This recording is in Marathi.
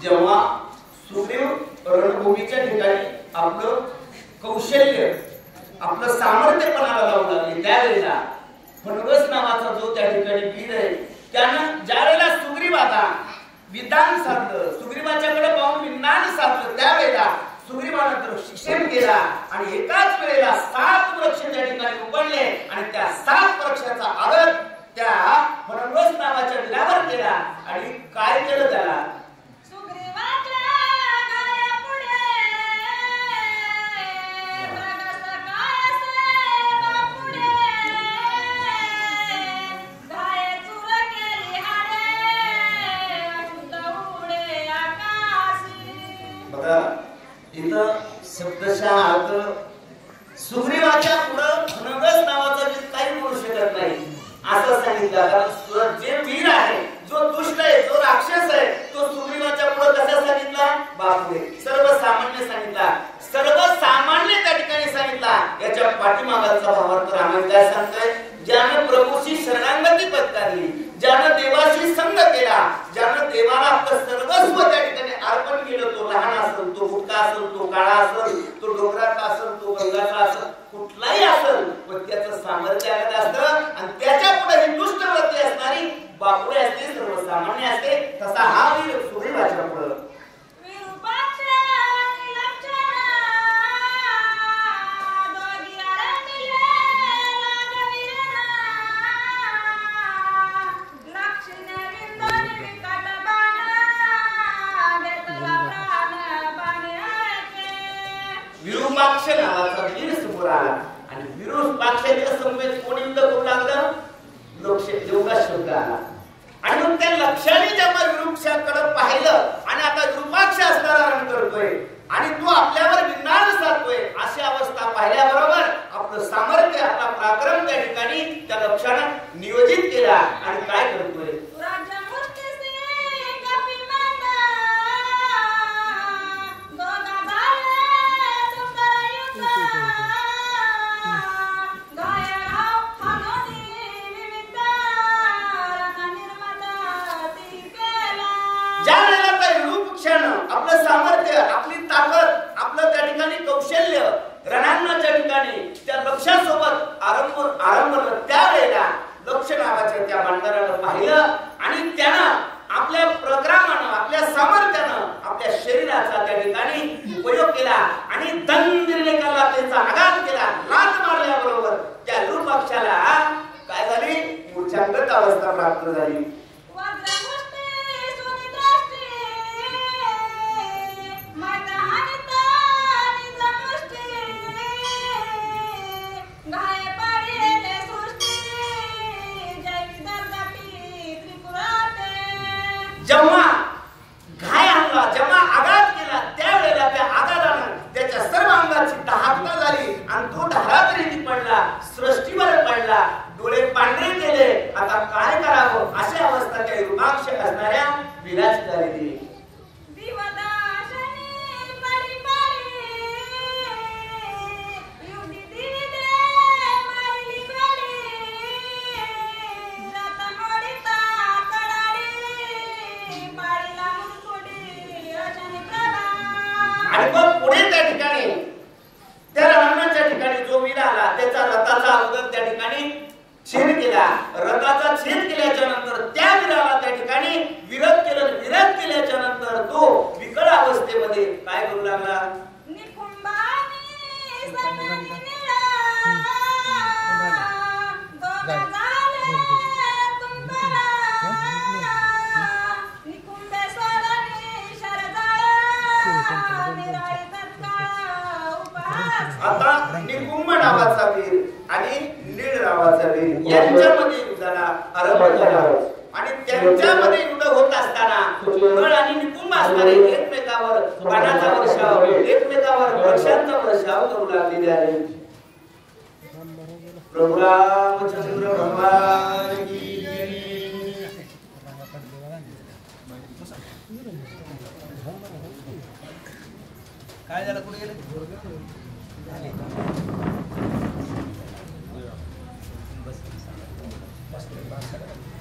जेव्हा सुग्रीव रणभूमीच्या ठिकाणी आपलं कौशल्य आपलं सामर्थ्य पणाला लावू लागले त्यावेळेला फणवस नावाचा जो त्या ठिकाणी वीर आहे त्यानं ज्या वेळेला सुग्रीवाचा विधान साधलं सुग्रीवाच्याकडे पाहून विधान साधलं त्यावेळेला सुग्रीवानं शिक्षण केला आणि एकाच वेळेला 7 वृक्ष त्या ठिकाणी उगवले आणि त्या 7 वृक्षाचा आदर त्या फणवस नावाच्या वीरावर केला आणि काय केलं त्याला इथं शब्दशः सुग्रीवाच्या पुढं फणवस नावाचा वीर काही बोलू शकत नाही असं सांगितलं कारण जे वीर आहे जो दुष्ट आहे जो राक्षस आहे तो सुग्रीवाच्या पुढं कसा सांगितला बापरे सर्वसामान्य सांगितला सर्वसामान्य त्या ठिकाणी सांगितला याच्या पाठीमागाचा भावार्थ रामायण काय सांगतोय ज्यानं प्रभूची शरणागती पत्करली ज्यानं देवाशी संग केला ज्यानं देवाला आपलं सर्वस्व त्या ठिकाणी अर्पण केलं तो लहान असेल तो मोठा असेल तो काळा असेल तो डोंगराचा असेल तो गंगाचा असेल कुठलाही असेल पण त्याचं सामर्थ्य आलेलं असतं आणि त्याच्या पुढे ही दुष्ट वृत्ती असणारी बापुरे असते सर्वसामान्य असते तसा हा वीर सुग्रीवाच्या पुढे विरूपाक्ष नावाचा वीर समोर आला आणि विरूपाक्षाच्या समवेत कोण युद्ध करू लागलं योगा शब्द आला आणि मग त्या लक्षाने जेव्हा विरूपाक्षाकडे पाहिलं आणि आता विरूपाक्ष असणारा रण करतोय आणि तो आपल्यावर विनाश साधतोय अशी अवस्था पाहिल्याबरोबर आपलं सामर्थ्य आपला पराक्रम त्या ठिकाणी त्या लक्षाने नियोजित केला आणि काय करतोय आपलं सामर्थ्य आपली ताकद आपलं त्या ठिकाणी कौशल्य रणांगणाच्या ठिकाणी त्या लक्षासोबत आरंभलं त्यावेळेला लक्ष नावाच्या त्या बांधकारानं पाहिलं आणि त्यानं आपल्या पराक्रमानं आपल्या सामर्थ्यानं आपल्या शरीराचा त्या ठिकाणी उपयोग केला आणि दंडनिर्णयकाला त्याचा आघात केला लाथ मारल्याबरोबर त्या विरूपाक्षाला काय झाली मूर्छागत अवस्था प्राप्त झाली जेव्हा घाय आणला जेव्हा आघात केला त्यावेळेला त्या आघातानं त्याच्या सर्व अंगाची दहापता झाली आणि तो ढाळातरी पडला सृष्टीवर पडला डोळे पांढरे केले आता काय करावं अशी अवस्था त्या विरूपाक्ष असणाऱ्या वीराची झाली आणि मग पुढे त्या ठिकाणी त्या रणांगणाच्या ठिकाणी जो वीर आला त्याचा रथाचा अगोदर त्या ठिकाणी छेद केला रथाचा छेद केल्याच्या नंतर त्या वीराला त्या ठिकाणी विरोध केल्याच्या नंतर तो विकळ अवस्थेमध्ये काय करू लागला आता निकुंभ नावाचा वीर आणि नीळ नावाचा वीर यांच्यामध्ये युद्धाला आरंभ झाला आणि त्यांच्यामध्ये युद्ध होत असताना नीळ आणि निकुंभ असणारे एकमेकावर बाणाचा वर्षाव एकमेकावर वर्षांचा वर्षाव करू लागलेले आहेत प्रभू रामचंद्र भगवान की काय झालं कुठे गेले